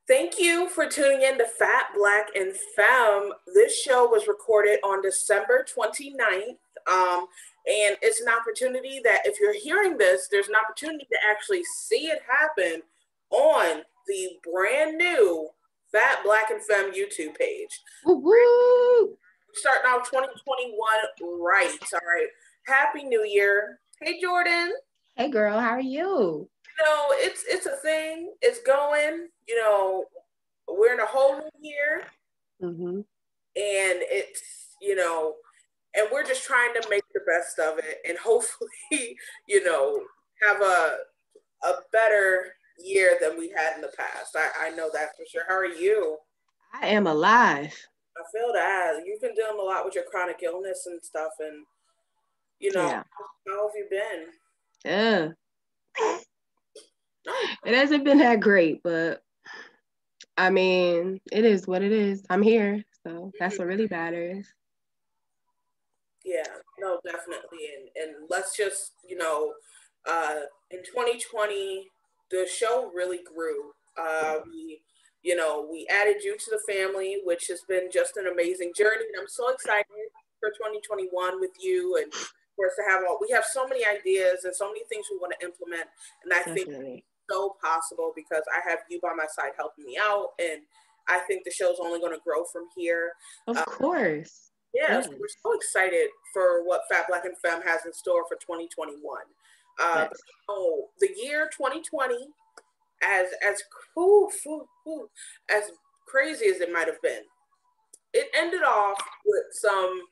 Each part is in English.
Thank you for tuning in to Fat, Black, and Femme. This show was recorded on December 29th. And it's an opportunity that if you're hearing this, there's an opportunity to actually see it happen on the brand new Fat, Black, and Femme YouTube page. Woo-woo! Starting off 2021 right. All right. Happy New Year. Hey, Jordan. Hey girl, how are you? It's a thing. It's going. We're in a whole new year, Mm-hmm. and and we're just trying to make the best of it, and hopefully, you know, have a better year than we had in the past. I know that for sure. How are you? I am alive. I feel that you've been dealing a lot with your chronic illness and stuff, and Yeah. how have you been? Yeah. No, It hasn't been that great, but I mean, it is what it is. I'm here. So that's what really matters. yeah, no, definitely, and let's just in 2020, the show really grew. We added you to the family, which has been just an amazing journey, and I'm so excited for 2021 with you and for us to have all. We have so many ideas and so many things we want to implement, and I think Definitely. it's so possible because I have you by my side helping me out, and I think the show's only going to grow from here. Of course. Yeah, so Yes. we're so excited for what Fat Black and Femme has in store for 2021. But Yes. the year 2020, as cool, as crazy as it might have been, it ended off with some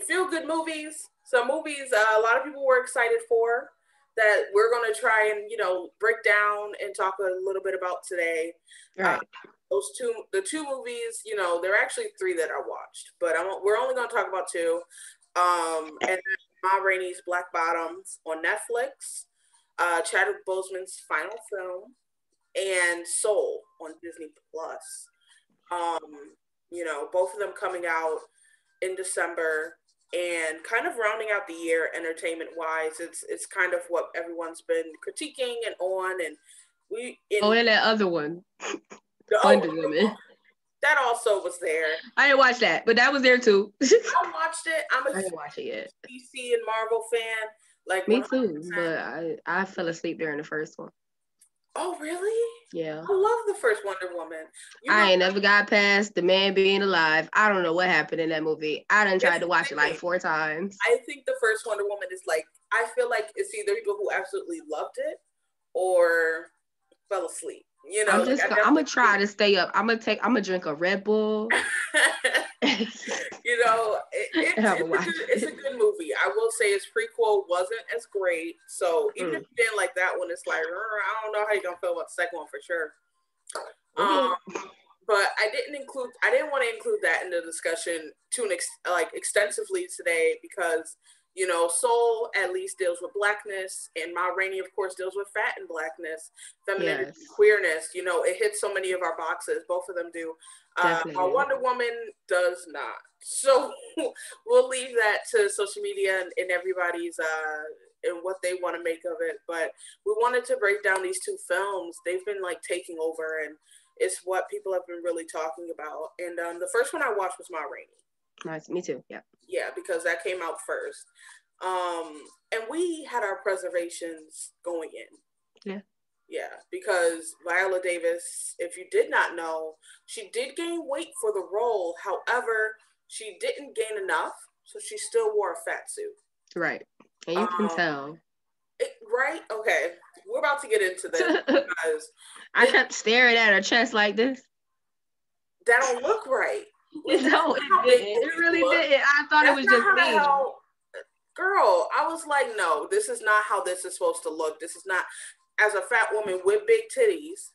feel good movies, some movies a lot of people were excited for that we're going to try and break down and talk a little bit about today. Uh, Right. the two movies, there are actually three that I watched, but we're only going to talk about two. And Ma Rainey's Black Bottoms on Netflix, Chadwick Boseman's final film, and Soul on Disney Plus. Both of them coming out in December and kind of rounding out the year entertainment wise. It's kind of what everyone's been critiquing and on, and we Oh, in and that other one, oh Wonder Woman. that also was there. I didn't watch that, but that was there too. I watched it. I'm a I didn't watch it yet. DC and Marvel fan, like Me 100%. too, but I fell asleep during the first one. Oh, really? Yeah. I love the first Wonder Woman. You know, I ain't never got past the man being alive. I don't know what happened in that movie. I done tried to watch it like 4 times. I think the first Wonder Woman is like, I feel like it's either people who absolutely loved it or fell asleep. I'm gonna try to stay up. I'm gonna drink a Red Bull. And I'm gonna watch It's a good movie. I will say its prequel wasn't as great. So even if it. you didn't like that one, it's like, I don't know how you're going to feel about the second one for sure. Okay. But I didn't want to include that in the discussion extensively today because Soul at least deals with blackness, and Ma Rainey, of course, deals with fat and blackness, femininity, Yes, queerness. It hits so many of our boxes. Both of them do. Our definitely. Wonder Woman does not. So we'll leave that to social media and everybody's and what they want to make of it. But we wanted to break down these two films. They've been like taking over, and it's what people have been really talking about. And the first one I watched was Ma Rainey. Nice. Me too. Yeah. Yeah, because that came out first. And we had our preservations going in. Yeah. Yeah, because Viola Davis, if you did not know, she did gain weight for the role. However, she didn't gain enough, so she still wore a fat suit. Right. And you can Um, tell. right? Okay, we're about to get into this because I kept staring at her chest like this. that don't look right. No, it didn't. It really didn't. I thought it That's was not just how the me. hell, girl. I was like, no, this is not how this is supposed to look. This is not as a fat woman with big titties,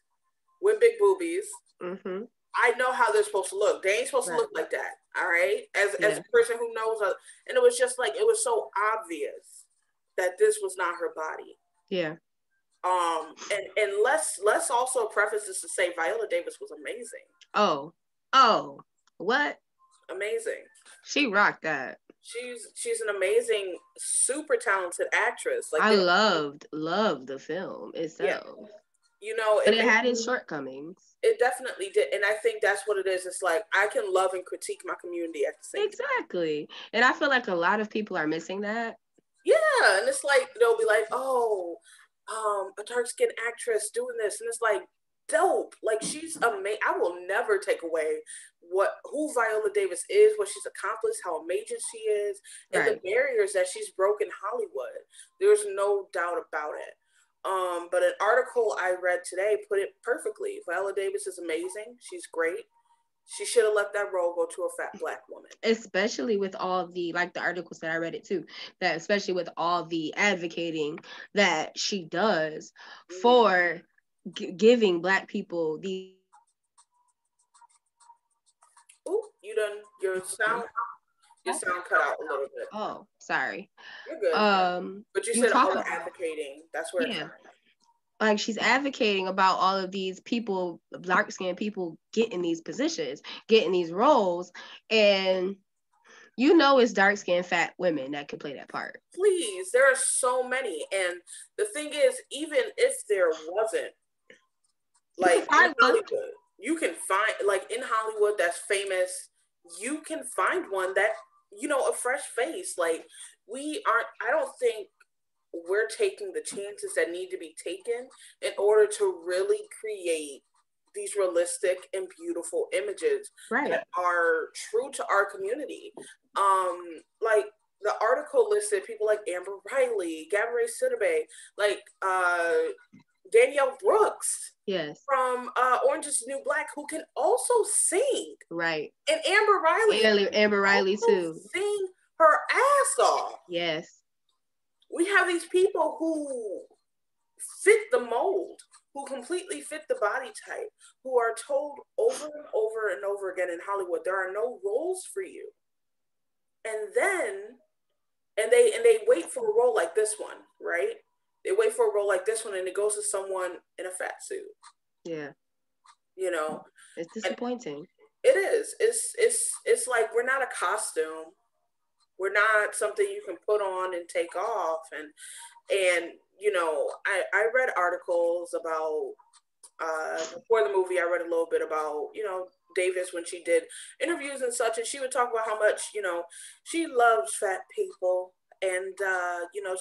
with big boobies. Mm-hmm. I know how they're supposed to look. They ain't supposed to Right. look like that. All right, as Yeah. a person who knows, and it was just like it was so obvious that this was not her body. Yeah. And let's also preface this to say Viola Davis was amazing. Oh. Oh. What? Amazing. She rocked that. She's an amazing, super talented actress. Like I loved the film yeah, itself. You know, but it had its shortcomings. It definitely did. And I think that's what it is. It's like, I can love and critique my community at the same time. Exactly. And I feel like a lot of people are missing that. Yeah. And it's like, they'll be like, oh, a dark-skinned actress doing this. And it's like, dope. Like, she's amazing. I will never take away who Viola Davis is, what she's accomplished, how amazing she is, and the barriers that she's broken Hollywood. There's no doubt about it. But an article I read today put it perfectly. Viola Davis is amazing. She's great. She should have let that role go to a fat Black woman. Especially with all the, like the articles that I read it too, that especially with all the advocating that she does for giving Black people the. Ooh, your sound cut out a little bit. Oh, sorry. You're good. But you said all the advocating. That's where it's at. Like, she's advocating about all of these people, dark-skinned people, getting these positions, getting these roles, and it's dark-skinned fat women that could play that part. Please, there are so many, and the thing is, even if there wasn't, like in Hollywood, you can find, like in Hollywood that's famous, you can find one that, a fresh face. Like, I don't think we're taking the chances that need to be taken in order to really create these realistic and beautiful images that are true to our community. Like the article listed people like Amber Riley, Gabourey Sidibe, like Danielle Brooks, from Orange is the New Black, who can also sing. Right. And Amber Riley too. Sing her ass off. Yes. We have these people who fit the mold, who completely fit the body type, who are told over and over and over again in Hollywood, there are no roles for you. And then, and they wait for a role like this one, right? They wait for a role like this one, and it goes to someone in a fat suit. Yeah. It's disappointing. It is. It's like, we're not a costume. We're not something you can put on and take off. And I read articles about, before the movie, I read a little bit about, Davis, when she did interviews and such, and she would talk about how much, she loves fat people, and,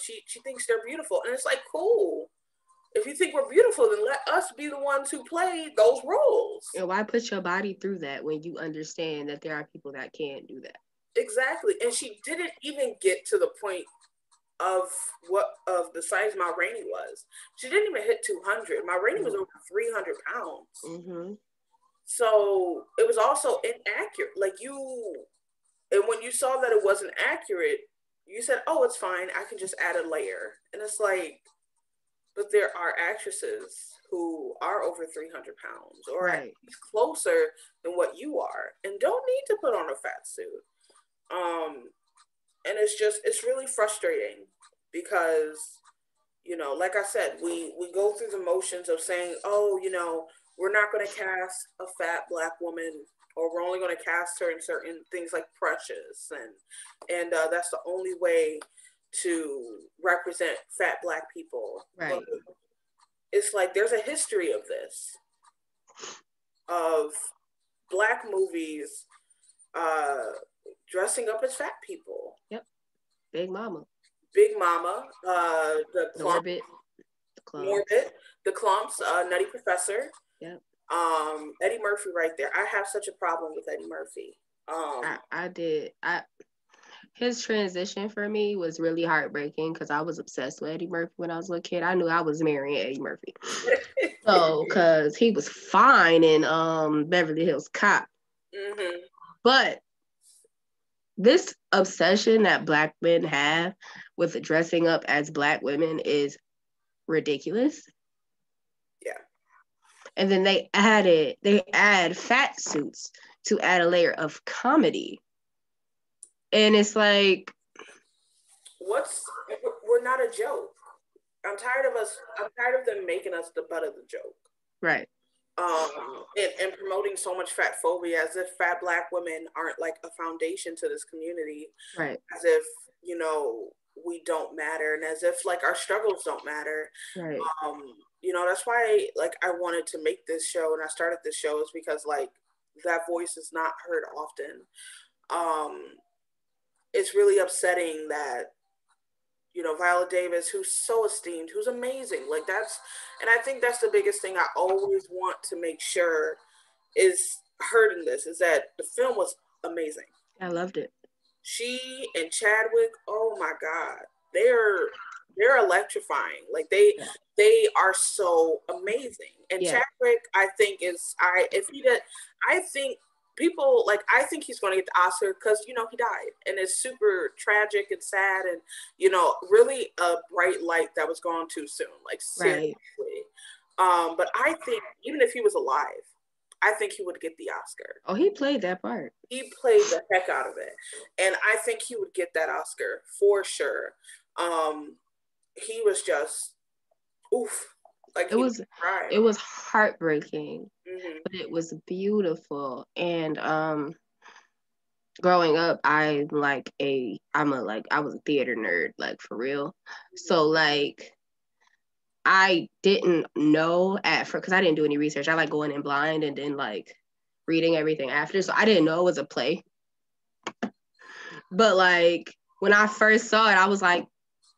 she thinks they're beautiful. And it's like, cool. If you think we're beautiful, then let us be the ones who play those roles. And why put your body through that when you understand that there are people that can't do that? Exactly. And she didn't even get to the point of the size Ma Rainey was. She didn't even hit 200. Ma Rainey was over 300 pounds. Mm-hmm. So it was also inaccurate. And when you saw that it wasn't accurate, you said, oh, it's fine. I can just add a layer. And it's like, but there are actresses who are over 300 pounds or at least closer than what you are and don't need to put on a fat suit. And it's really frustrating because, like I said, we go through the motions of saying, oh, we're not going to cast a fat Black woman, or we're only going to cast her in certain things like Precious. And that's the only way to represent fat Black people. Right. But it's like, there's a history of this, of Black movies, dressing up as fat people. Yep. Big Mama, the Clump, the Clumps, Nutty Professor. Yep. Eddie Murphy right there. I have such a problem with Eddie Murphy. I did. His transition for me was really heartbreaking because I was obsessed with Eddie Murphy when I was a little kid. I knew I was marrying Eddie Murphy. So, because he was fine in Beverly Hills Cop. Mm-hmm. But this obsession that Black men have with dressing up as Black women is ridiculous. Yeah. And then they add fat suits to add a layer of comedy. And it's like, we're not a joke. I'm tired of them making us the butt of the joke. Right. And promoting so much fat phobia, as if fat Black women aren't like a foundation to this community. Right. As if, we don't matter, and as if like our struggles don't matter. Right. You know, that's why like I wanted to make this show and I started this show is because like that voice is not heard often. Um, it's really upsetting that, you know, Viola Davis, who's so esteemed, who's amazing, like that's, and I think that's the biggest thing I always want to make sure is heard in this is that the film was amazing. I loved it. She and Chadwick, oh my God, they're electrifying. Like they are so amazing. And Yeah. Chadwick, I think is I if he did, I think people like I think he's going to get the Oscar because you know he died and it's super tragic and sad and you know really a bright light that was gone too soon. Like Right. seriously, but I think even if he was alive, I think he would get the Oscar. Oh, he played that part. He played the heck out of it, and I think he would get that Oscar for sure. Um, he was just oof, like It he was cried. it was heartbreaking, Hmm. but it was beautiful. And growing up, I was a theater nerd, like for real. So like I didn't know at first because I didn't do any research. I like going in blind and then like reading everything after. So I didn't know it was a play. But like when I first saw it, I was like,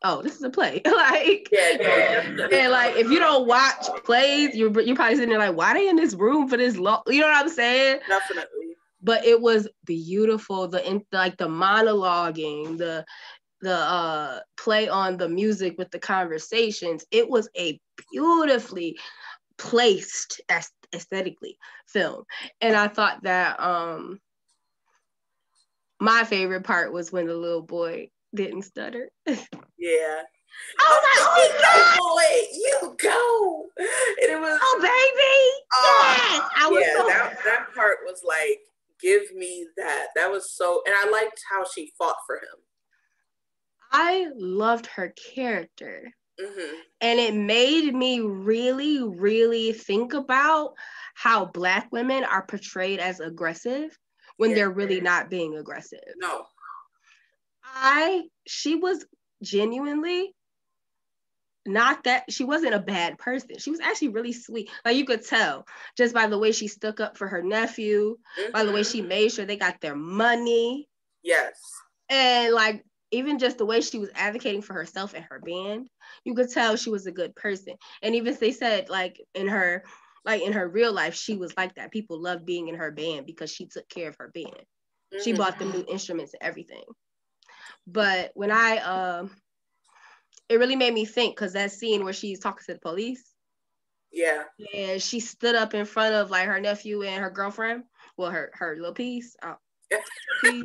oh, this is a play. Like, Yeah, yeah, and like if you don't watch plays, you're probably sitting there like, why are they in this room for this long? You know what I'm saying? definitely. But it was beautiful. Like the monologuing, the play on the music with the conversations. It was a beautifully placed aesthetically film, and I thought that my favorite part was when the little boy didn't stutter. Yeah. I was Oh, like, you oh my God, go, boy, you go. And it was, oh baby, oh, yes. I was yeah, so that part was like, give me that. That was so, and I liked how she fought for him. I loved her character. Hmm. And it made me really, really think about how Black women are portrayed as aggressive when Yeah, they're really not being aggressive. no. She was genuinely not that she wasn't a bad person. She was actually really sweet. Like you could tell just by the way she stuck up for her nephew, by the way she Hmm. made sure they got their money, Yes. and like even just the way she was advocating for herself and her band, you could tell she was a good person. And even they said like in her real life, she was like that. People loved being in her band because she took care of her band. She Hmm. bought them new instruments and everything. But when it really made me think because that scene where she's talking to the police Yeah. and she stood up in front of like her nephew and her girlfriend, well, her little piece, piece,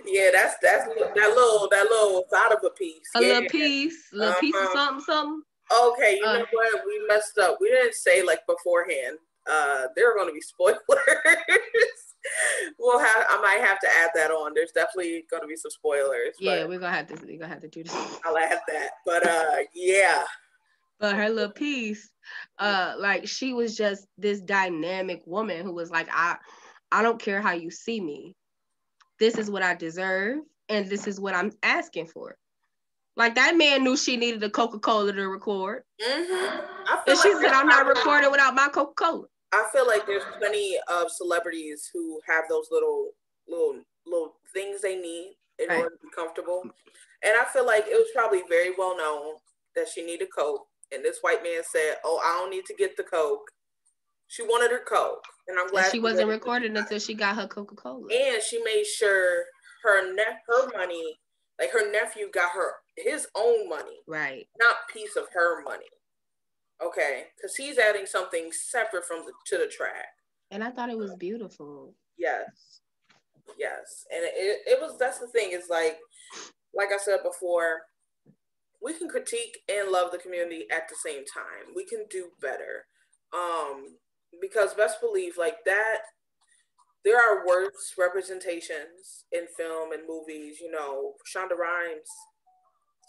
Yeah, that's that little side of a piece. Yeah. a little piece of Uh-huh. something, something. Okay, you know what? We messed up. We didn't say like beforehand. There are going to be spoilers. I might have to add that on. There's definitely going to be some spoilers, but Yeah, we're gonna have to do this. I'll add that. But yeah. But her little piece, like she was just this dynamic woman who was like, I don't care how you see me. This is what I deserve, and this is what I'm asking for. Like that man knew she needed a Coca-Cola to record. I feel And like she said, I'm not recording without my Coca-Cola. I feel like there's plenty of celebrities who have those little things they need in Right. order to be comfortable. And I feel like it was probably very well known that she needed Coke. And this white man said, "Oh, I don't need to get the Coke." She wanted her Coke, and I'm And glad she she wasn't waited till she recording got until she got her Coca-Cola. it. And she made sure her money, like her nephew, got her his own money, Right. not piece of her money. Okay, because he's adding something separate from the track. And I thought it was beautiful. Yes, yes, and it was that's the thing is like I said before, we can critique and love the community at the same time. We can do better, um, because best believe like that there are worse representations in film and movies. You know, Shonda Rhimes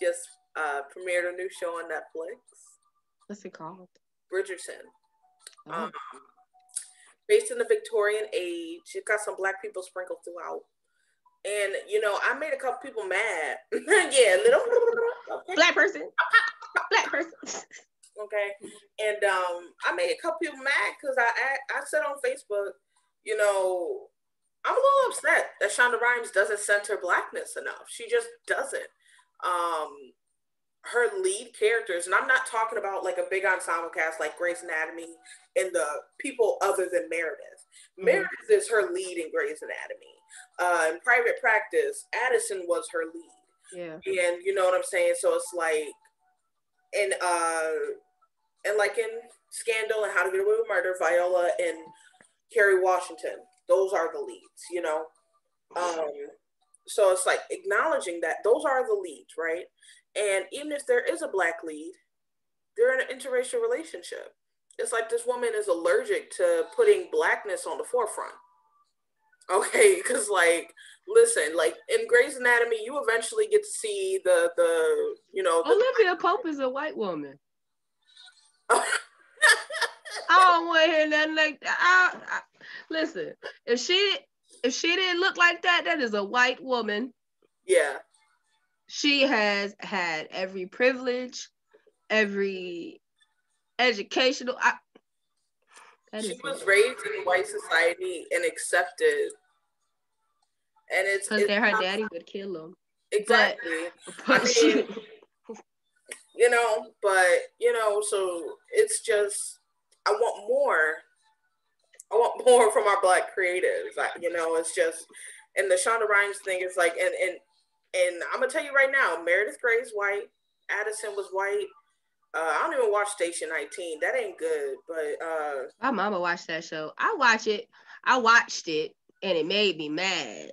just premiered a new show on Netflix, What's it called? Bridgerton. Um, Oh, based in the Victorian age. It got some black people sprinkled throughout. And you know, I made a couple people mad. Yeah, little okay. Black person. Okay, and I made a couple people mad because I said on Facebook, you know, I'm a little upset that Shonda Rhimes doesn't center blackness enough. She just doesn't. Um, Her lead characters, and I'm not talking about like a big ensemble cast like Grey's Anatomy and the people other than Meredith. Mm-hmm. Meredith is her lead in Grey's Anatomy. In Private Practice, Addison was her lead. Yeah. And you know what I'm saying? So it's like, and like in Scandal and How to Get Away with Murder, Viola and Kerry Washington, those are the leads, you know? So it's like acknowledging that those are the leads, right? And even if there is a black lead, they're in an interracial relationship. It's like this woman is allergic to putting blackness on the forefront. Okay, because like, listen, like in Grey's Anatomy, you eventually get to see the you know. Olivia Pope is a white woman. I don't want to hear nothing like that. Listen, if she didn't look like that, that is a white woman. Yeah. She has had every privilege, every educational. She was raised in white society and accepted. And it's because her daddy would kill them. Exactly. I mean, you know, but you know, so it's just I want more from our black creatives. You know, it's just, and the Shonda Rhimes thing is like, and I'm gonna tell you right now, Meredith Grey is white, Addison was white. I don't even watch Station 19. That ain't good. But my mama watched that show. I watched it, and it made me mad.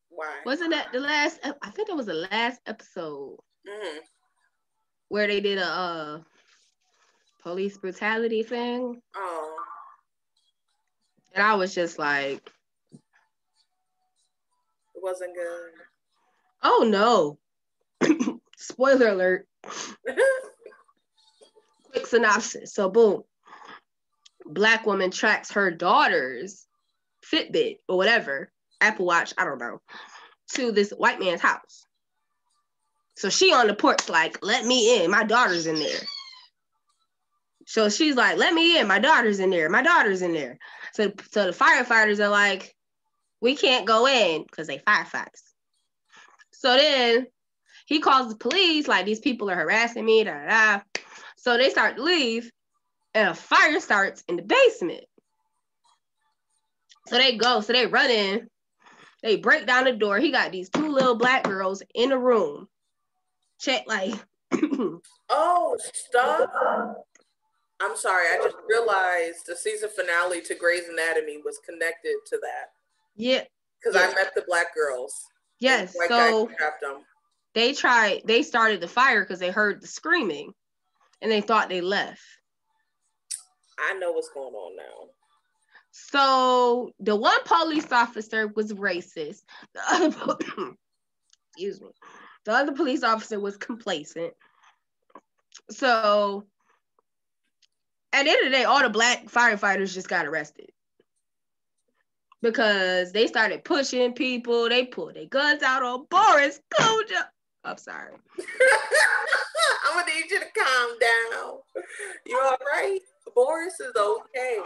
Why? Wasn't that the last? I think it was the last episode where they did a police brutality thing. Oh. And I was just like, it wasn't good. Oh no. Spoiler alert. Quick synopsis. So boom. Black woman tracks her daughter's Fitbit or whatever, Apple Watch, I don't know, to this white man's house. So she on the porch like, let me in. My daughter's in there. So she's like, let me in. My daughter's in there. My daughter's in there. So the firefighters are like, we can't go in because they firefighters. So then he calls the police, like, these people are harassing me, da, da, da. So they start to leave, and a fire starts in the basement. So they run in, they break down the door. He got these two little black girls in the room. Check, like. Oh, stop. I'm sorry, I just realized the season finale to Grey's Anatomy was connected to that. Yeah. Because I met the black girls. Yes, so they started the fire because they heard the screaming and they thought they left. I know what's going on now. So the one police officer was racist. Excuse me. The other police officer was complacent. So at the end of the day, all the black firefighters just got arrested. Because they started pushing people. They pulled their guns out on Boris Kodjoe. I'm sorry. I'm going to need you to calm down. You all right? Boris is okay.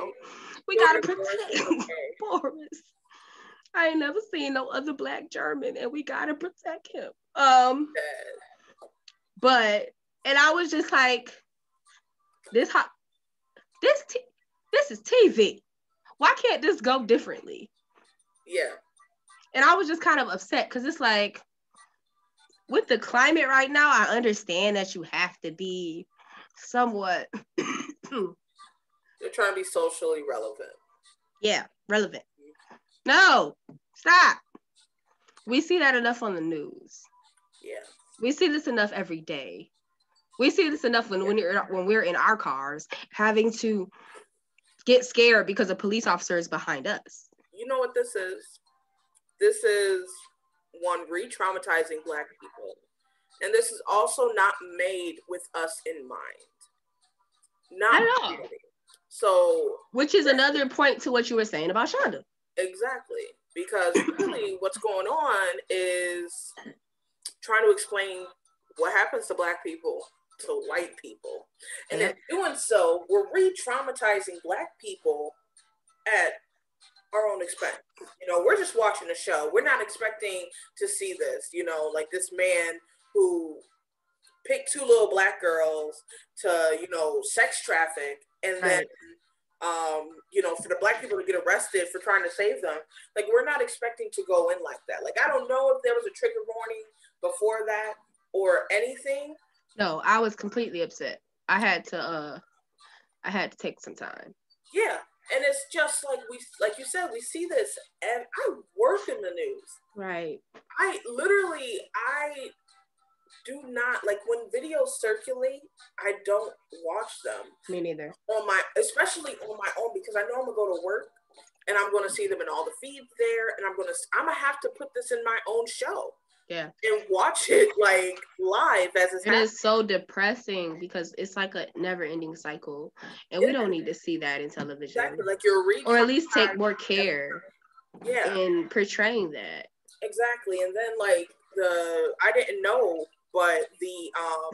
We got to protect Boris. I ain't never seen no other black German, and we got to protect him. But, and I was just like, this is TV. Why can't this go differently? Yeah. And I was just kind of upset because it's like, with the climate right now, I understand that you have to be somewhat. They're trying to be socially relevant. Yeah, relevant. No, stop. We see that enough on the news. Yeah. We see this enough every day. We see this enough when we're in our cars having to get scared because a police officer is behind us. You know what this is? This is one re-traumatizing black people. And this is also not made with us in mind. Not at all. So, which is another point to what you were saying about Shonda. Exactly. because really what's going on is trying to explain what happens to Black people to white people. And in doing so, we're re-traumatizing Black people at our own expense. You know, we're just watching the show. We're not expecting to see this, you know, like this man who picked two little Black girls to, you know, sex traffic, and then you know, for the Black people to get arrested for trying to save them. Like, we're not expecting to go in like that. Like, I don't know if there was a trigger warning before that or anything. No, I was completely upset. I had to take some time. Yeah. And it's just like you said, we see this, and I work in the news. Right. I do not, like, when videos circulate, I don't watch them. Me neither. Especially on my own, because I know I'm gonna go to work and I'm gonna see them in all the feeds there, and I'm gonna have to put this in my own show. Yeah. And watch it like live as it's happening. It is so depressing because it's like a never-ending cycle, and we don't need to see that in television. Exactly, like you're reading, or at least take more care. Yeah. In portraying that. Exactly, and then like I didn't know. But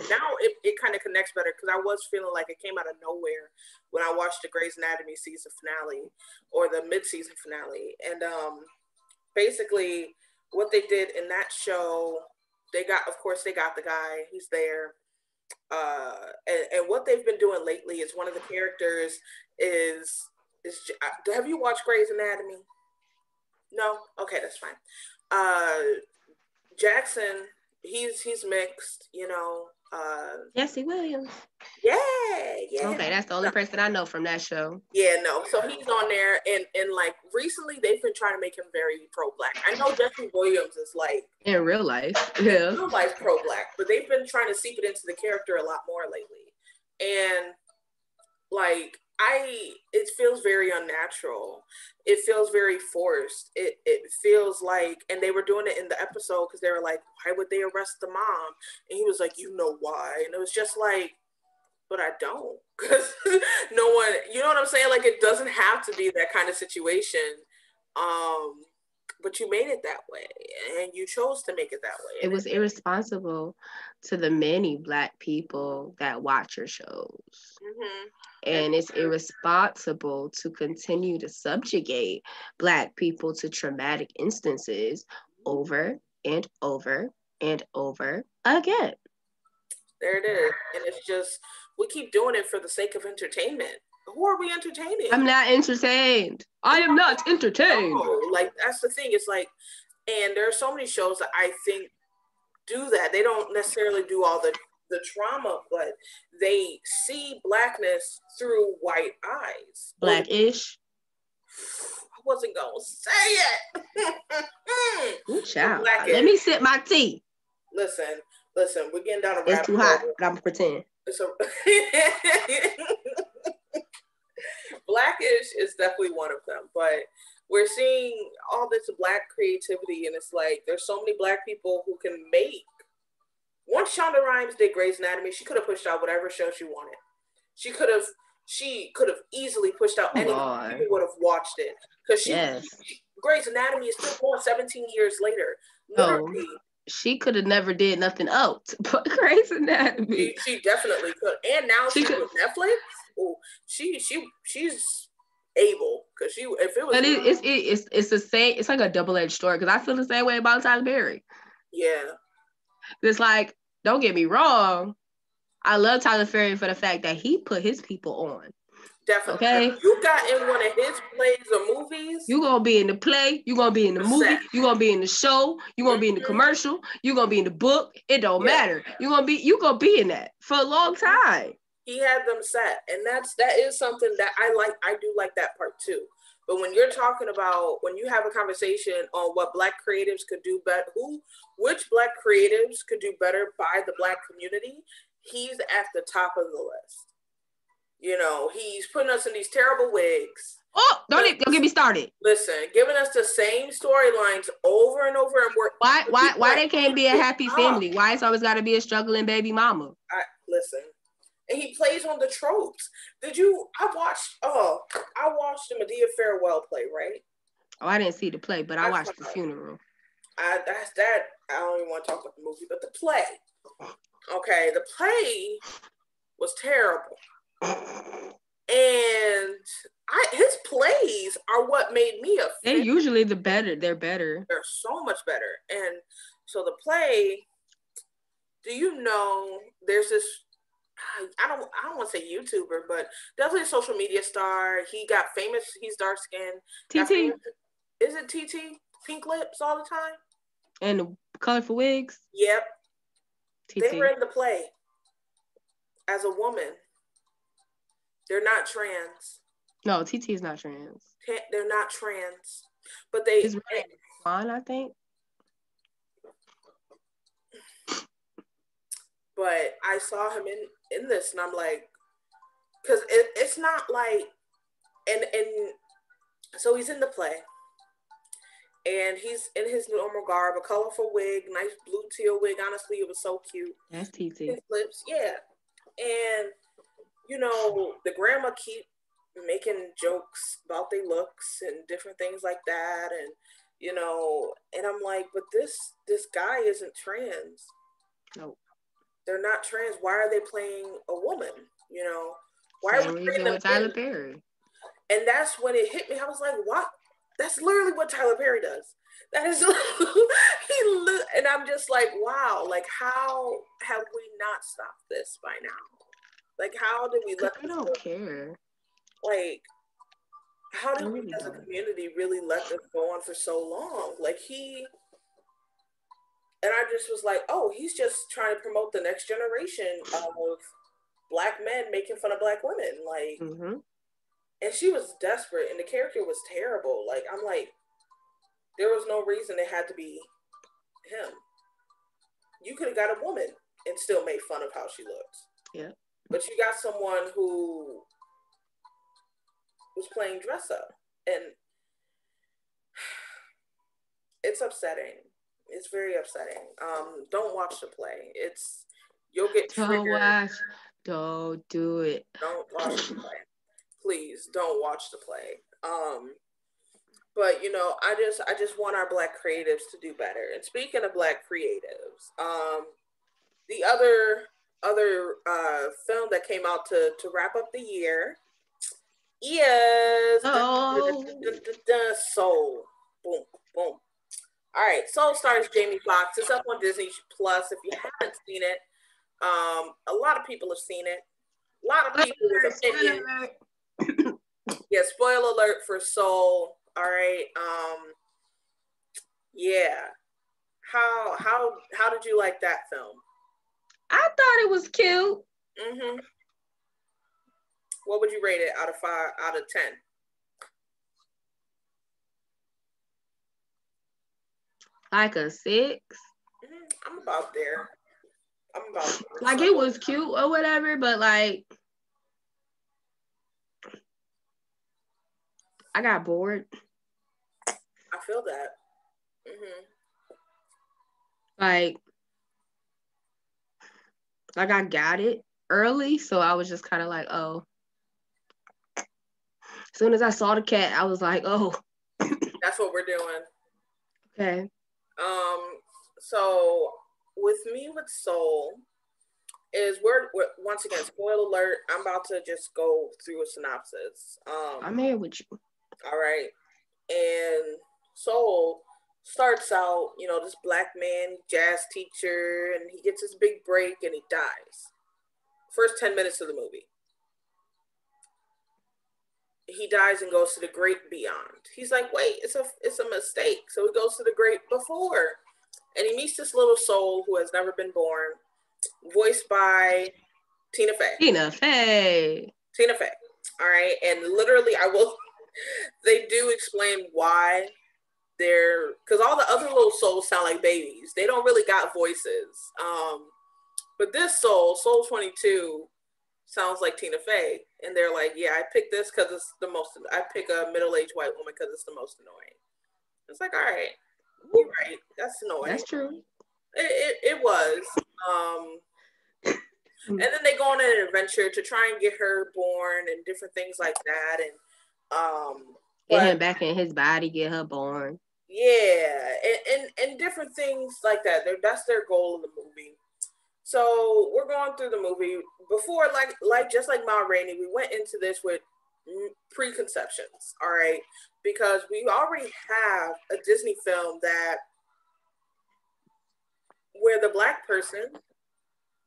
now it kind of connects better, because I was feeling like it came out of nowhere when I watched the Grey's Anatomy season finale, or the mid-season finale. And basically what they did in that show, they got the guy, he's there. And what they've been doing lately is one of the characters is have you watched Grey's Anatomy? No? Okay, that's fine. Jackson, he's mixed, you know. Jesse Williams. Yeah. Okay, that's the only person I know from that show. Yeah, no. So he's on there, and like recently they've been trying to make him very pro-Black. I know Jesse Williams is like in real life, yeah, real life pro-Black, but they've been trying to seep it into the character a lot more lately, and like it feels very unnatural. It feels very forced. It feels like, and they were doing it in the episode because they were like, why would they arrest the mom? And he was like, you know why? And it was just like, but I don't, because no one, you know what I'm saying? Like, it doesn't have to be that kind of situation. But you made it that way, and you chose to make it that way. It was irresponsible to the many Black people that watch your shows. Mm-hmm. And it's irresponsible to continue to subjugate Black people to traumatic instances over and over and over again. There it is. And it's just, we keep doing it for the sake of entertainment. Who are we entertaining? I'm not entertained. I am not entertained. No, like, that's the thing. It's like, and there are so many shows that I think do that. They don't necessarily do all the trauma, but they see Blackness through white eyes. Blackish. I wasn't gonna say it. Ooh, child. Let me sip my tea. Listen, we're getting down a rabbit hole. It's too hot, but I'm pretending. Blackish is definitely one of them, but we're seeing all this Black creativity, and it's like there's so many Black people who can make. Once Shonda Rhimes did Grey's Anatomy, she could have pushed out whatever show she wanted. She could have easily pushed out anything. People would have watched it, because Grey's Anatomy is still going 17 years later. Literally. She could have never did nothing else but Grey's Anatomy. She definitely could, and now she's with Netflix. Oh, she's able, because if it was. But it's the same. It's like a double-edged story, because I feel the same way about Tyler Perry. Yeah, it's like, don't get me wrong, I love Tyler Perry for the fact that he put his people on. Definitely. Okay. If you got in one of his plays or movies, you gonna be in the play, you gonna be in the movie, you gonna be in the show, you gonna be in the commercial, you gonna be in the book. It don't matter. You gonna be in that for a long time. He had them set, and that is something that I like. I do like that part too. But when you're talking about, when you have a conversation on what Black creatives could do better, which Black creatives could do better by the Black community, he's at the top of the list. You know, he's putting us in these terrible wigs. Oh, don't get me started. Listen, giving us the same storylines over and over, and why they can't be a happy family? Why it's always got to be a struggling baby mama? Listen, and he plays on the tropes. I watched the Medea Farewell play, right? Oh, I didn't see the play, but I watched the funeral. I don't even want to talk about the movie, but the play. Okay, the play was terrible. And his plays are what made me a fan. They're usually they're better. They're so much better. And so the play, do you know there's this, I don't want to say YouTuber, but definitely a social media star. He got famous. He's dark skinned. TT. Is it TT? Pink lips all the time? And the colorful wigs? Yep. TT. They were in the play as a woman. They're not trans. No, TT is not trans. They're not trans. But they... His name is Juan, I think. But I saw him in this, and I'm like... Because it's not like... And so he's in the play. And he's in his normal garb, a colorful wig, nice blue teal wig. Honestly, it was so cute. That's TT. His lips, yeah. And, you know, the grandma keep making jokes about their looks and different things like that. And, you know, and I'm like, but this guy isn't trans. Nope. They're not trans. Why are they playing a woman? You know? Why Same are we reason with Tyler Perry. And that's when it hit me. I was like, what? That's literally what Tyler Perry does. That is, and I'm just like, wow, like how have we not stopped this by now? Like how did we let I don't care. Like how did we as a community really let this go on for so long? Like and I just was like, oh, he's just trying to promote the next generation of Black men making fun of Black women. Like, and she was desperate and the character was terrible. Like, I'm like, there was no reason it had to be him. You could have got a woman and still made fun of how she looks. Yeah. But you got someone who was playing dress up. And it's upsetting. It's very upsetting. Don't watch the play. You'll get triggered. Don't do it. Don't watch the play. Please don't watch the play. But you know, I just want our Black creatives to do better. And speaking of Black creatives, the other film that came out to wrap up the year is Soul. Boom, boom. All right, Soul stars Jamie Foxx. It's up on Disney Plus. If you haven't seen it, a lot of people have seen it. A lot of people with opinions. Yeah, spoiler alert for Soul. All right. Yeah. How did you like that film? I thought it was cute. What would you rate it out of 10? Like a 6. I'm about there. Like it was cute or whatever, but like I got bored. I feel that. Like I got it early, so I was just kind of like, oh. As soon as I saw the cat, I was like, oh. That's what we're doing. Okay. So with me with Soul is we're once again, spoiler alert, I'm about to just go through a synopsis. I'm here with you. All right. And Soul starts out, you know, this Black man, jazz teacher, and he gets his big break and he dies. First 10 minutes of the movie. He dies and goes to the great beyond. He's like, wait, it's a mistake. So he goes to the great before. And he meets this little soul who has never been born, voiced by Tina Fey. Tina Fey. All right. And literally, they do explain why because all the other little souls sound like babies. They don't really got voices. But this Soul 22, sounds like Tina Fey. And they're like, yeah, I picked this because I pick a middle-aged white woman because it's the most annoying. It's like, all right, you're right. That's annoying. That's true. It was. And then they go on an adventure to try and get her born and different things like that. And Get him back in his body, get her born. Yeah, and different things like that. That's their goal in the movie. So we're going through the movie before, like just like Ma Rainey, we went into this with preconceptions, all right, because we already have a Disney film that where the black person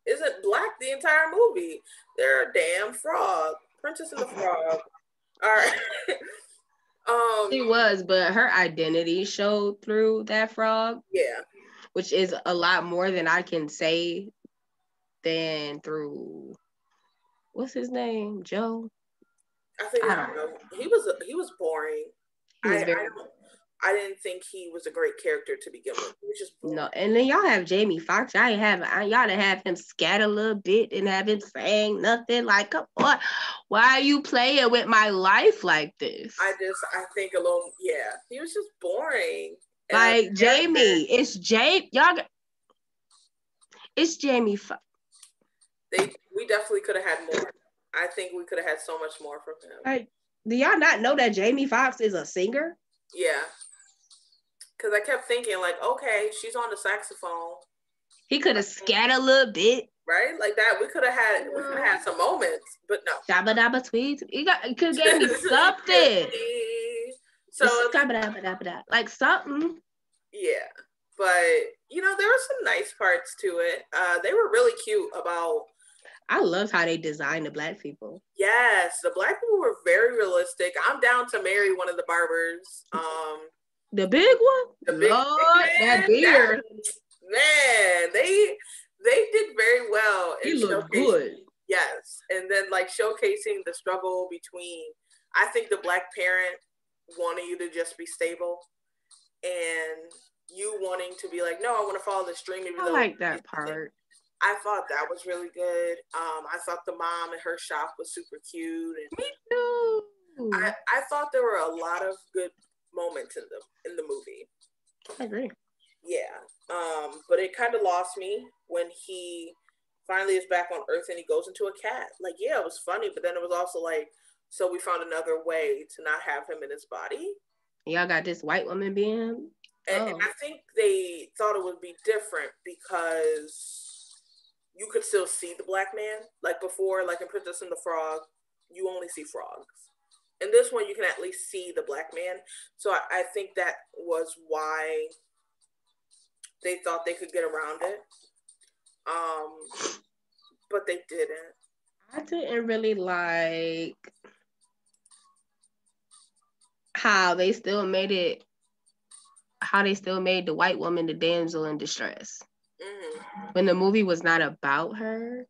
isn't black the entire movie. They're a damn frog, Princess and the Frog. All right. She was, but her identity showed through that frog. Yeah. Which is a lot more than I can say than through what's his name? Joe? I think he was boring. He was I didn't think he was a great character to begin with. He was just boring. No, and then y'all have Jamie Foxx. Y'all to have him scatter a little bit and have him saying nothing. Like, come on, why are you playing with my life like this? I think a little, yeah. He was just boring. Like Jamie, it's Jamie Foxx. We definitely could have had more. I think we could have had so much more from him. Like, do y'all not know that Jamie Foxx is a singer? Yeah. Because I kept thinking, like, okay, she's on the saxophone. He could have scattered a little bit. Right? Like that. We could have had some moments, but no. Dabba dabba tweet. He could give me something. So like something. Yeah. But there were some nice parts to it. They were really cute about. I loved how they designed the black people. Yes, the black people were very realistic. I'm down to marry one of the barbers. The big one? The big Lord, that beard. Man, they did very well. He looked good. Yes. And then showcasing the struggle between, I think, the black parent wanting you to just be stable and you wanting to be like, no, I want to follow this dream. I like that part. I thought that was really good. I thought the mom in her shop was super cute. And me too. I thought there were a lot of good moments in the movie. I agree. Yeah. But it kind of lost me when he finally is back on Earth and he goes into a cat. Like, yeah, it was funny, but then it was also like, so we found another way to not have him in his body. Y'all got this white woman being. And I think they thought it would be different because you could still see the black man. Like before, like in Princess and the Frog, you only see frogs. In this one, you can at least see the black man. So I think that was why they thought they could get around it. But they didn't. I didn't really like how they still made the white woman the damsel in distress. Mm-hmm. When the movie was not about her.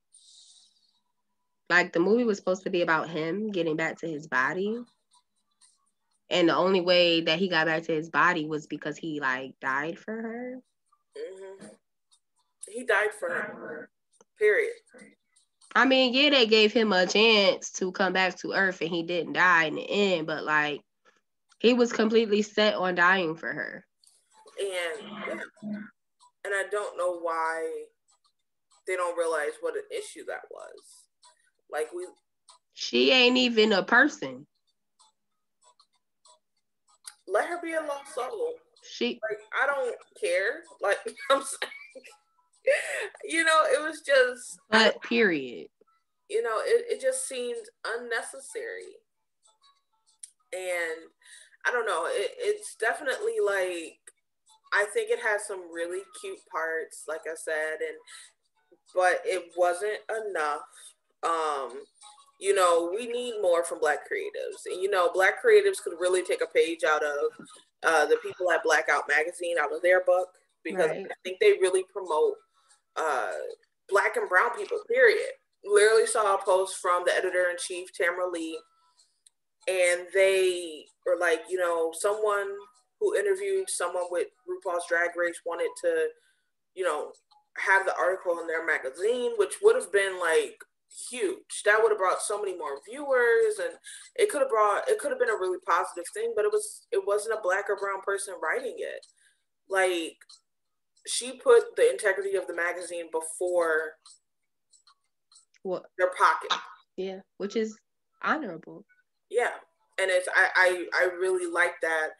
Like, the movie was supposed to be about him getting back to his body. And the only way that he got back to his body was because he, died for her. Mm-hmm. He died for her. Period. I mean, yeah, they gave him a chance to come back to Earth and he didn't die in the end. But, he was completely set on dying for her. And I don't know why they don't realize what an issue that was. She ain't even a person. Let her be a lost soul. I don't care. I'm saying, it was just. But period. It just seemed unnecessary. And I don't know. It's definitely I think it has some really cute parts, like I said, but it wasn't enough. We need more from Black creatives. And, Black creatives could really take a page out of the people at Blackout Magazine, out of their book, because right. I think they really promote Black and brown people, period. Literally saw a post from the editor-in-chief, Tamara Lee, and they were like, someone who interviewed someone with RuPaul's Drag Race wanted to, have the article in their magazine, which would have been huge. That would have brought so many more viewers, and it could have been a really positive thing, but it wasn't a Black or brown person writing it. She put the integrity of the magazine before their pocket. Yeah, which is honorable. Yeah. And I really like that.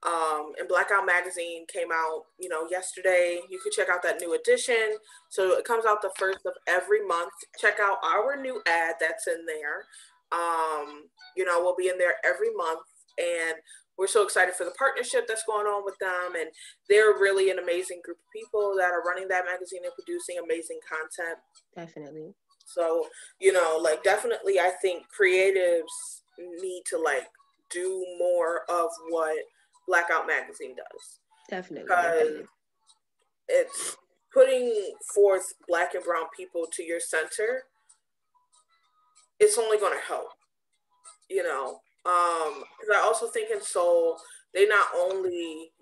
And Blackout Magazine came out, yesterday. You can check out that new edition. So it comes out the first of every month. Check out our new ad that's in there. We'll be in there every month, and we're so excited for the partnership that's going on with them. And they're really an amazing group of people that are running that magazine and producing amazing content. Definitely. So, definitely, I think creatives need to do more of what Blackout Magazine does. Definitely. Because it's putting forth Black and brown people to your center. It's only going to help, because I also think in Soul, they not only,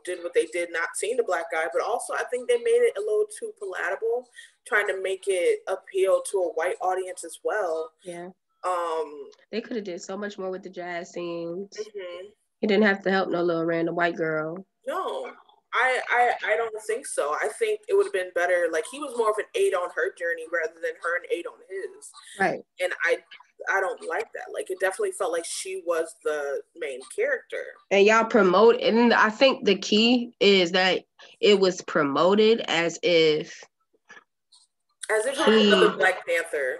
did what they did not seeing the Black guy, but also I think they made it a little too palatable, trying to make it appeal to a white audience as well. Yeah. They could have did so much more with the jazz scenes. Mm-hmm. He didn't have to help no little random white girl. No, I don't think so. I think it would have been better. Like, he was more of an aid on her journey rather than her an aid on his. Right. And I don't like that. Like, it definitely felt like she was the main character. And y'all promote, and I think the key is that it was promoted as if it was another Black Panther.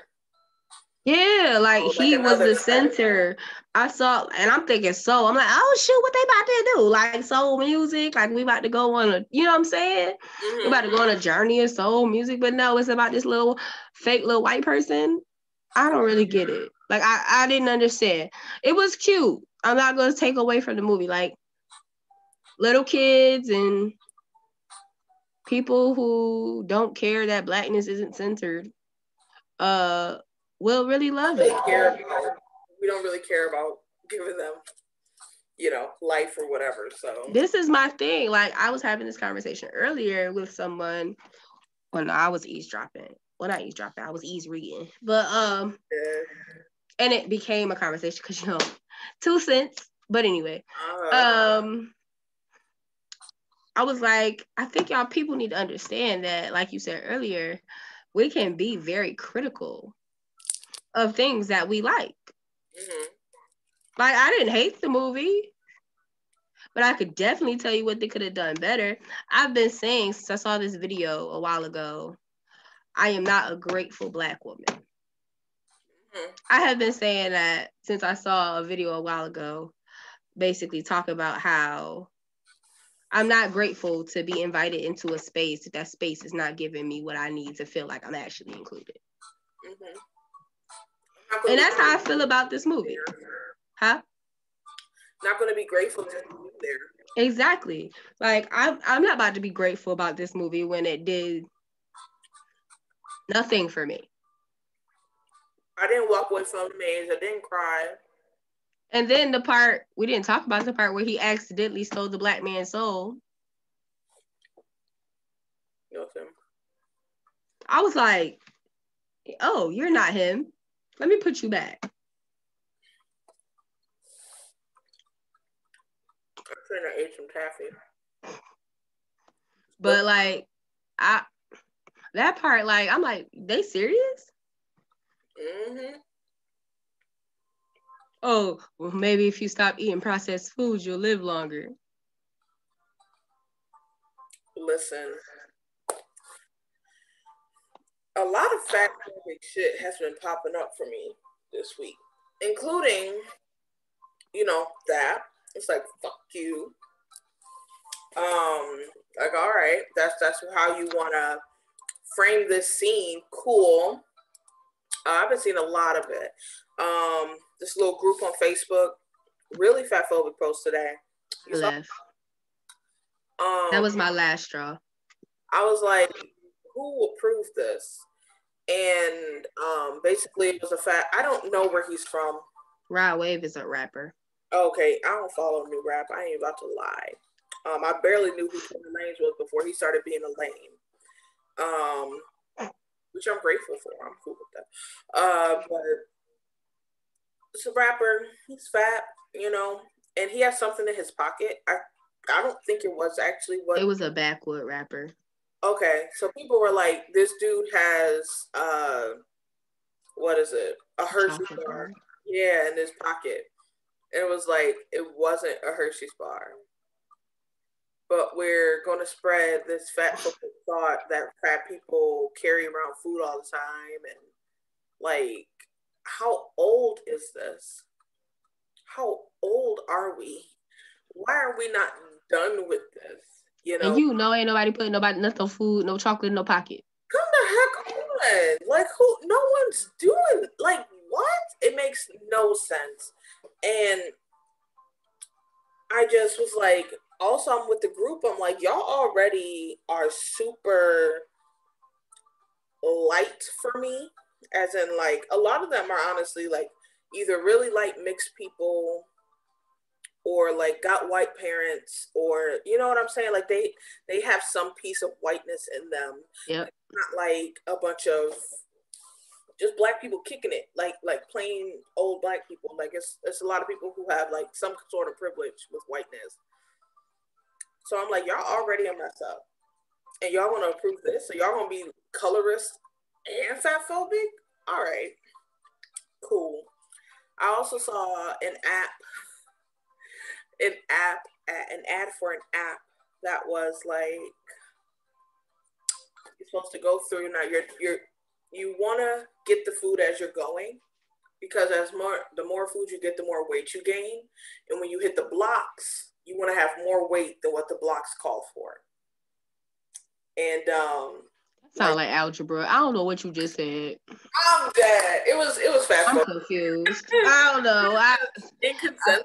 Yeah, like he was the center. I saw, and I'm thinking soul. I'm like, oh shoot, what they about to do? Like soul music, like we about to go on a, you know what I'm saying? Mm-hmm. We about to go on a journey of soul music, but no, it's about this little fake little white person. I don't really get it. Like I didn't understand. It was cute. I'm not gonna take away from the movie. Like little kids and people who don't care that Blackness isn't centered. Will really love it. We don't really care about giving them, life or whatever. So this is my thing. Like I was having this conversation earlier with someone when I was eavesdropping. Well, not eavesdropping. I was ease reading, but and it became a conversation because 2 cents. But anyway, I was like, I think y'all people need to understand that, like you said earlier, we can be very critical of things that we like. Mm-hmm. Like, I didn't hate the movie, but I could definitely tell you what they could have done better. I've been saying since I saw this video a while ago, I am not a grateful Black woman. Mm-hmm. I have been saying that since I saw a video a while ago, basically talk about how I'm not grateful to be invited into a space that space is not giving me what I need to feel like I'm actually included. Mm-hmm. And that's how I feel about this movie. Huh? Not going to be grateful to be there. Exactly. Like, I'm not about to be grateful about this movie when it did nothing for me. I didn't walk away from the maze. I didn't cry. And then the part, we didn't talk about the part where he accidentally stole the Black man's soul. Nothing. I was like, oh, you're not him. Let me put you back. I think I ate some taffy. But like, that part, like, I'm like, they serious? Mm-hmm. Oh, well, maybe if you stop eating processed foods, you'll live longer. Listen, a lot of fact-checking shit has been popping up for me this week, including, that. It's like, fuck you. Like, all right, that's how you want to frame this scene. Cool. I've been seeing a lot of it. This little group on Facebook, really fatphobic post today. Left. That was my last straw. I was like, who approved this? And basically it was a fact. I don't know where he's from. Rod Wave is a rapper. Okay, I don't follow new rap. I ain't about to lie. I barely knew who Tony Lanez was before he started being a lame. Which I'm grateful for. I'm cool with that. But it's a rapper. He's fat, and he has something in his pocket. I don't think it was actually what. It was a backwood rapper. Okay, so people were like, this dude has, what is it? A Hershey bar. Yeah, in his pocket. And it was like, it wasn't a Hershey's bar. But we're going to spread this fat thought that fat people carry around food all the time. And like, how old is this? How old are we? Why are we not done with this? You And know, ain't nobody putting no food, no chocolate in no pocket. come the heck on. Like, who? No one's doing, like, what? It makes no sense. And I just was like, also, I'm with the group. I'm like, y'all already are super light for me. As in, like, a lot of them are honestly, like, either really light mixed people or like got white parents, or you know what I'm saying, like they have some piece of whiteness in them. Yep. Not like a bunch of just black people kicking it, like plain old black people. Like it's a lot of people who have like some sort of privilege with whiteness. So I'm like, y'all already a mess up, and y'all want to approve this, so y'all gonna be colorist and fat phobic. All right, cool. I also saw an app an ad for an app that was like, you're supposed to go through. Now you want to get the food as you're going, because as more the more food you get, the more weight you gain, and when you hit the blocks, you want to have more weight than what the blocks call for. And Sound like algebra. I don't know what you just said. I'm dead. It was fast. I'm confused. I don't know. In consensus,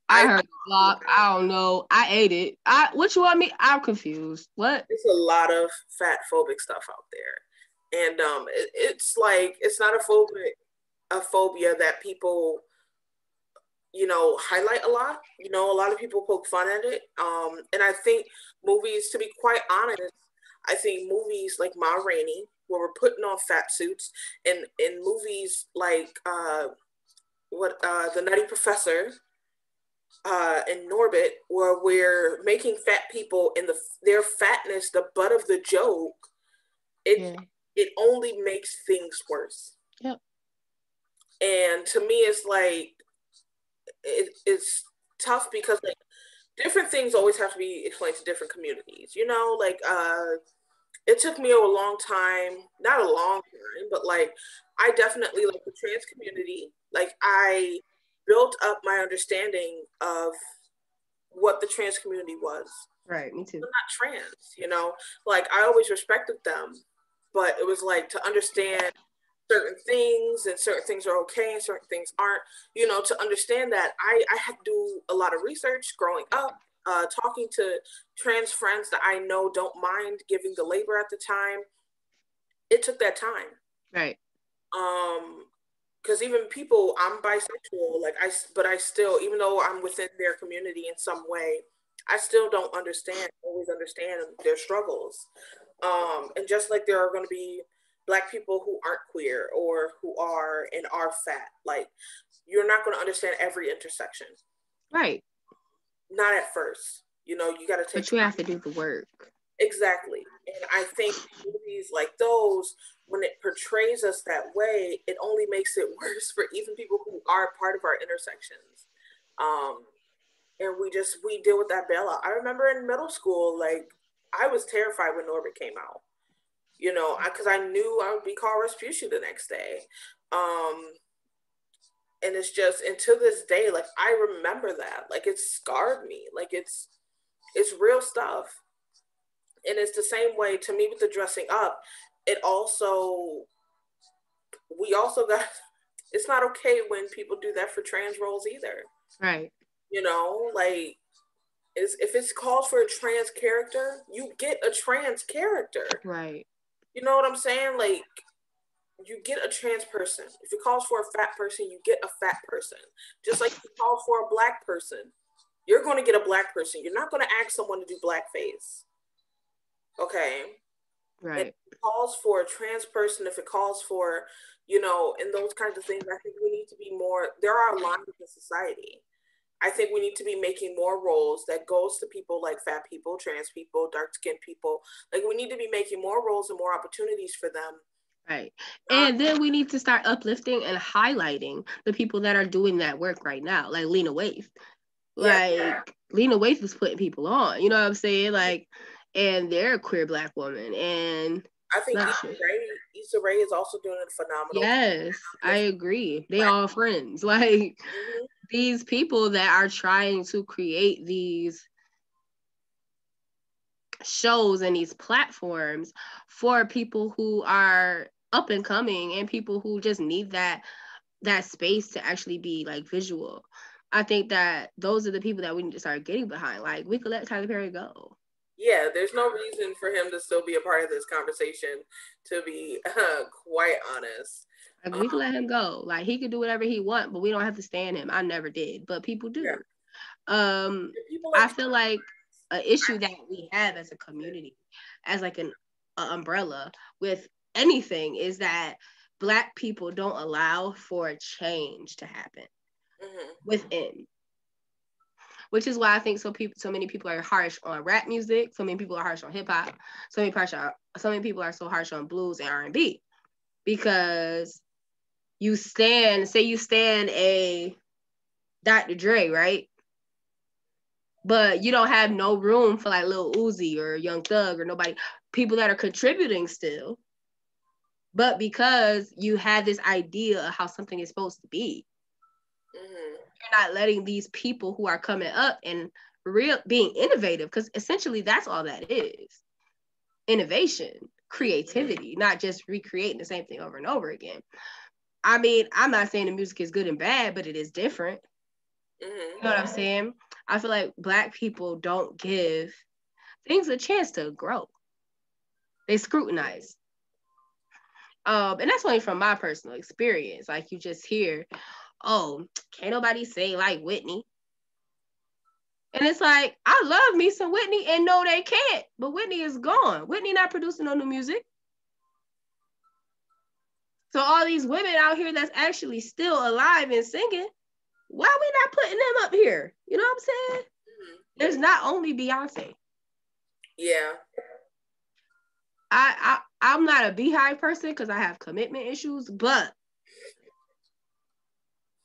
I heard the block. I don't know. I ate it. What you want me? I'm confused. What? There's a lot of fat phobic stuff out there, and it's like, it's not a phobia that people highlight a lot. A lot of people poke fun at it, and I think movies, to be quite honest, I think movies like Ma Rainey, where we're putting on fat suits, and in movies like the Nutty Professor, in Norbit, where we're making fat people in their fatness the butt of the joke. It only makes things worse. Yep. And to me, it's like, it's tough, because like different things always have to be explained to different communities. Like it took me a long time, not a long time, but like I definitely, like the trans community, like I built up my understanding of what the trans community was. Right, me too. I'm not trans, like I always respected them, but it was like, to understand certain things, and certain things are okay and certain things aren't, to understand that, I had to do a lot of research growing up, talking to trans friends that I know don't mind giving the labor at the time. It took that time. Right. Because even people, I'm bisexual, like but I still, even though I'm within their community in some way, I still don't always understand their struggles. And just like there are going to be Black people who aren't queer, or who are and are fat, like you're not going to understand every intersection. Right. Not at first. You got to take. But you have to do the work. Exactly. And I think movies like those, when it portrays us that way, it only makes it worse for even people who are part of our intersections. And we deal with that bailout. I remember in middle school, like I was terrified when Norbit came out. Because I knew I would be called Rasputia the next day. And it's just, and to this day, like I remember that, like it scarred me, like it's real stuff. And it's the same way to me with the dressing up. We also got, it's not okay when people do that for trans roles either. Right. Like, if it's called for a trans character, you get a trans character. Right. You know what I'm saying? Like, you get a trans person. If it calls for a fat person, you get a fat person. Just like if it calls for a Black person, you're going to get a Black person. You're not going to ask someone to do blackface. Okay. Right. If it calls for a trans person, if it calls for, and those kinds of things, I think we need to be more, there are lines in society. I think we need to be making more roles that goes to people like fat people, trans people, dark skinned people. Like we need to be making more roles and more opportunities for them, Right. And then we need to start uplifting and highlighting the people that are doing that work right now, like Lena Waithe. Like Lena Waithe was putting people on, you know what I'm saying? Like, and they're a queer Black woman. And I think Issa Rae is also doing a phenomenal. Yes, I agree. They all friends. Like these people that are trying to create these shows and these platforms for people who are up and coming and people who just need that space to actually be like visual. I think that those are the people that we need to start getting behind. Like we could let Tyler Perry go. Yeah, there's no reason for him to still be a part of this conversation, to be quite honest. Like we could let him go. Like he could do whatever he want, but we don't have to stand him. I never did, but people do. Yeah. I feel like an issue that we have as a community, as like an umbrella with anything, is that Black people don't allow for change to happen within. Which is why I think so many people are harsh on rap music. So many people are harsh on hip hop. So many people are so harsh on blues and R&B, because you stand a Dr. Dre, right? But you don't have no room for like Lil Uzi or Young Thug or nobody, people that are contributing still. But because you have this idea of how something is supposed to be, you're not letting these people who are coming up and being innovative, because essentially that's all that is. Innovation, creativity, not just recreating the same thing over and over again. I mean, I'm not saying the music is good and bad, but it is different. You know what I'm saying? I feel like Black people don't give things a chance to grow. They scrutinize. And that's only from my personal experience. Like you just hear, oh, can't nobody sing like Whitney. And it's like, I love me some Whitney, and no, they can't. But Whitney is gone. Whitney not producing no new music. So all these women out here that's actually still alive and singing, why are we not putting them up here? You know what I'm saying? There's not only Beyonce. Yeah. I'm not a Beehive person because I have commitment issues, but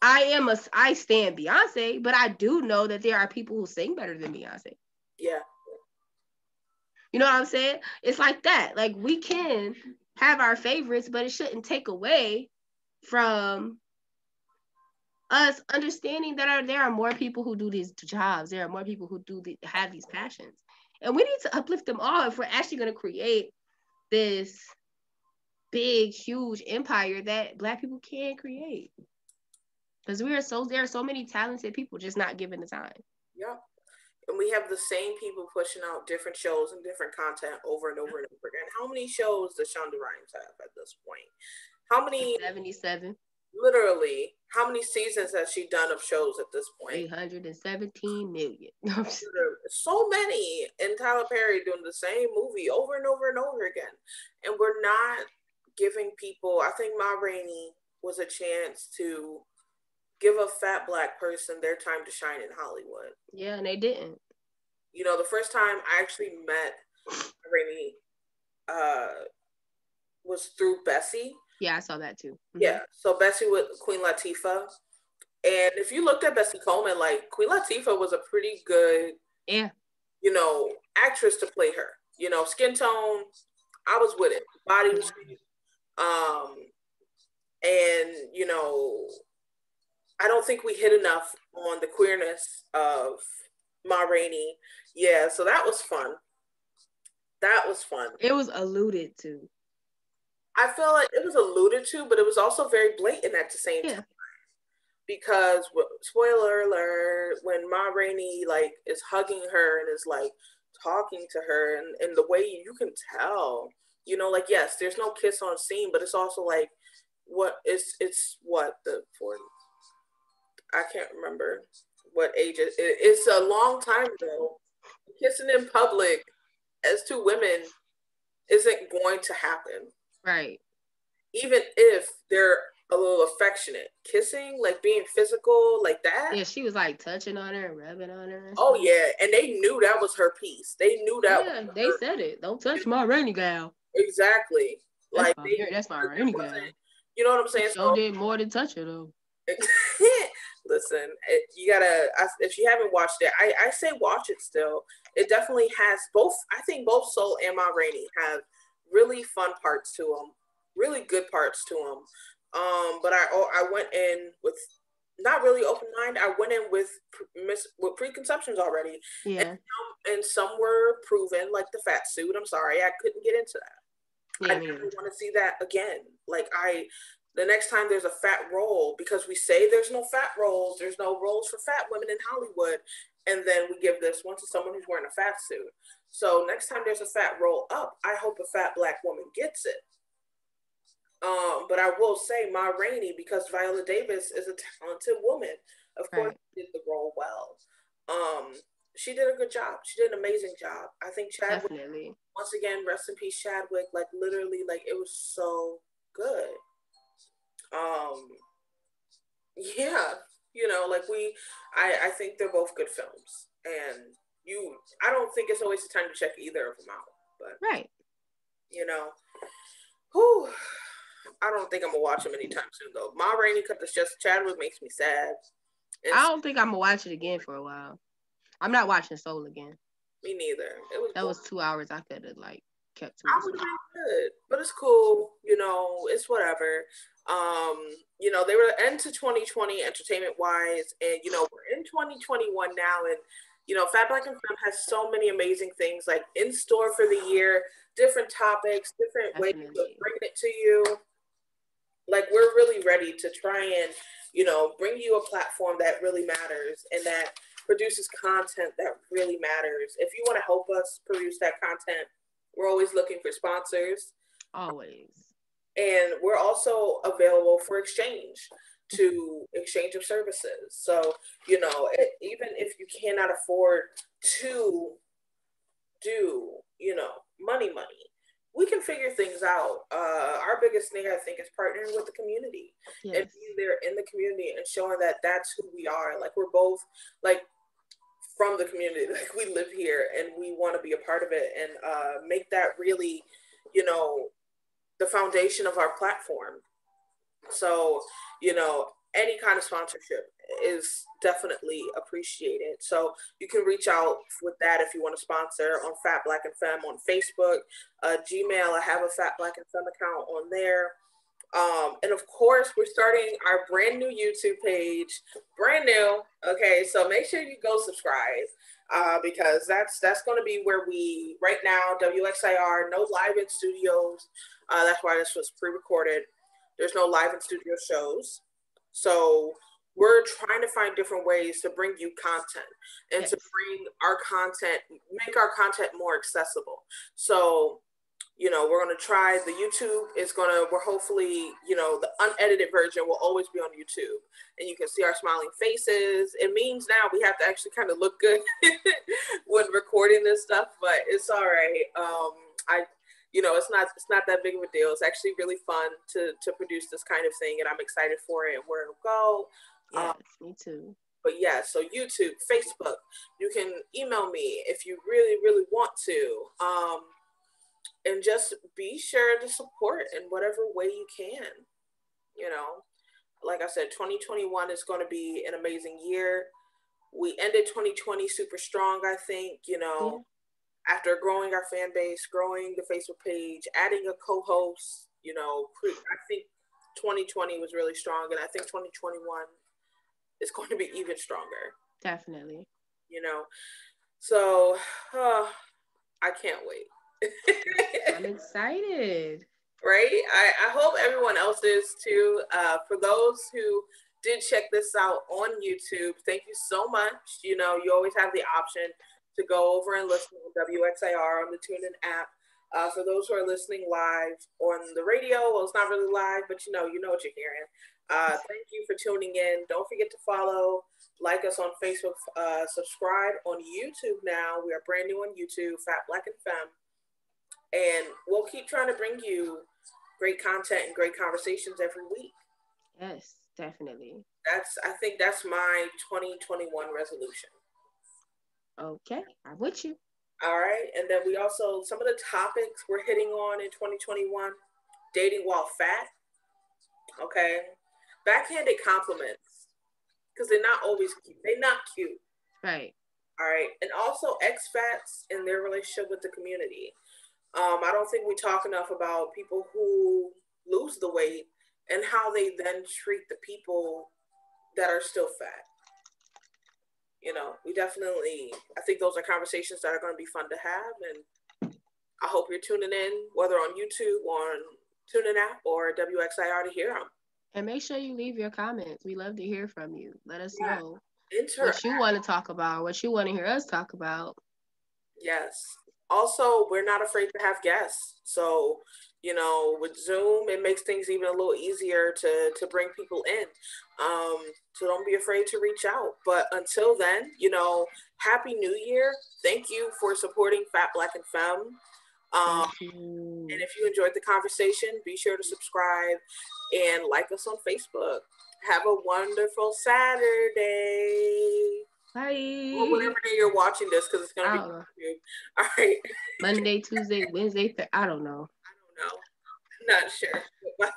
I stand Beyonce, but I do know that there are people who sing better than Beyonce. Yeah. You know what I'm saying? It's like that. Like we can have our favorites, but it shouldn't take away from us understanding that there are more people who do these jobs. There are more people who have these passions. And we need to uplift them all if we're actually going to create this big, huge empire that Black people can create. Because there are so many talented people just not given the time. Yep. And we have the same people pushing out different shows and different content over and over and over again. How many shows does Shonda Rhimes have at this point? How many? 77. Literally, how many seasons has she done of shows at this point? 317 million. So many. And Tyler Perry doing the same movie over and over and over again. And we're not giving people, I think Ma Rainey was a chance to give a fat Black person their time to shine in Hollywood. Yeah, and they didn't. You know, the first time I actually met Rainey was through Bessie. Yeah, I saw that too. Mm-hmm. Yeah, so Bessie with Queen Latifah. And if you looked at Bessie Coleman, like Queen Latifah was a pretty good, you know, actress to play her. You know, skin tone, I was with it. Body was and, you know, I don't think we hit enough on the queerness of Ma Rainey. Yeah, so that was fun. That was fun. It was alluded to. I feel like it was alluded to, but it was also very blatant at the same time. Because, spoiler alert, when Ma Rainey like is hugging her and is like talking to her, and the way you can tell, you know, like, yes, there's no kiss on scene, but it's also like, it's what, the 40s? I can't remember what age it's a long time ago. Kissing in public as two women isn't going to happen. Right. Even if they're a little affectionate. Kissing, like being physical, like that. Yeah, she was like touching on her and rubbing on her. Oh yeah, and they knew that was her piece. They knew that. Yeah, they said it. Don't touch my Rainey gal. Exactly. That's Like my that's my Rainey guy. You know what I'm saying? So did more than touch her though. Listen, you gotta. If you haven't watched it, I say watch it still. It definitely has both. I think both Soul and Ma Rainey have really fun parts to them, really good parts to them. But I went in with not really open mind. I went in with with preconceptions already, Yeah. and some were proven, like the fat suit. I'm sorry, I couldn't get into that. Yeah, I never want to see that again. Like the next time there's a fat role, because we say there's no fat roles, there's no roles for fat women in Hollywood, and then we give this one to someone who's wearing a fat suit. So next time there's a fat role up, I hope a fat black woman gets it. But I will say Ma Rainey, because Viola Davis is a talented woman. Of course, she did the role well. She did a good job. She did an amazing job. I think Chadwick, definitely. once again, rest in peace, Chadwick. Like literally, like it was so good. Um, yeah, like I think they're both good films, and I don't think it's always the time to check either of them out. But right, you know, who I don't think I'm gonna watch them anytime soon though. Ma Rainey cut this just Chadwick makes me sad. And I don't think I'm gonna watch it again for a while. I'm not watching Soul again. Me neither. That was 2 hours I could have kept to I would have been good, but it's cool. It's whatever. They were into 2020 entertainment wise, and we're in 2021 now, and Fat Black and Femme has so many amazing things like in store for the year, different topics, different ways of bringing it to you. Like we're really ready to try and bring you a platform that really matters and that produces content that really matters. If you want to help us produce that content, we're always looking for sponsors. Always. And we're also available for exchange of services. So, even if you cannot afford to do, money, we can figure things out. Our biggest thing, I think, is partnering with the community and being there in the community and showing that that's who we are. Like we're both from the community, like we live here and we want to be a part of it and make that really, the foundation of our platform. So, any kind of sponsorship is definitely appreciated. So you can reach out with that if you want to sponsor on Fat Black and Femme on Facebook, Gmail. I have a Fat Black and Femme account on there. And of course, we're starting our brand new YouTube page, brand new. Okay, so make sure you go subscribe because that's going to be where we right now. WXIR, no live in studios. That's why this was pre-recorded. There's no live in studio shows, so we're trying to find different ways to bring you content and to bring our content, make our content more accessible. So we're going to try the YouTube we're hopefully, the unedited version will always be on YouTube and you can see our smiling faces. It means now we have to actually kind of look good when recording this stuff, but it's all right. It's not that big of a deal. It's actually really fun to produce this kind of thing and I'm excited for it and where it'll go. Yes, me too. But yeah, so YouTube, Facebook, you can email me if you really, really want to. And just be sure to support in whatever way you can. Like I said, 2021 is going to be an amazing year. We ended 2020 super strong, I think, after growing our fan base, growing the Facebook page, adding a co-host, I think 2020 was really strong. And I think 2021 is going to be even stronger. Definitely. So I can't wait. I'm excited. Right? I hope everyone else is too. For those who did check this out on YouTube, thank you so much. You always have the option to go over and listen to WXIR on the TuneIn app. For those who are listening live on the radio, well, it's not really live, but you know what you're hearing. Thank you for tuning in. Don't forget to follow, like us on Facebook, subscribe on YouTube now. We are brand new on YouTube, Fat Black and Femme. And we'll keep trying to bring you great content and great conversations every week. Yes, definitely. I think that's my 2021 resolution. Okay, I'm with you. All right. And then we also, some of the topics we're hitting on in 2021, dating while fat. Okay, backhanded compliments because they're not always cute. They're not cute. Right. All right, and also expats in their relationship with the community. I don't think we talk enough about people who lose the weight and how they then treat the people that are still fat. You know, we definitely, I think those are conversations that are going to be fun to have. And I hope you're tuning in, whether on YouTube, on TuneIn app, or WXIR to hear them. And make sure you leave your comments. We love to hear from you. Let us Yeah. know Interact. what you want to talk about, what you want to hear us talk about. Yes. Also, we're not afraid to have guests. So, you know, with Zoom, it makes things even a little easier to bring people in. So don't be afraid to reach out. But until then, you know, Happy New Year. Thank you for supporting Fat, Black, and Femme. Thank you. And if you enjoyed the conversation, be sure to subscribe and like us on Facebook. Have a wonderful Saturday. Bye. Or whatever day you're watching this, because it's going to be on YouTube. All right. Monday, Tuesday, Wednesday, I don't know. I don't know. Not sure. Bye.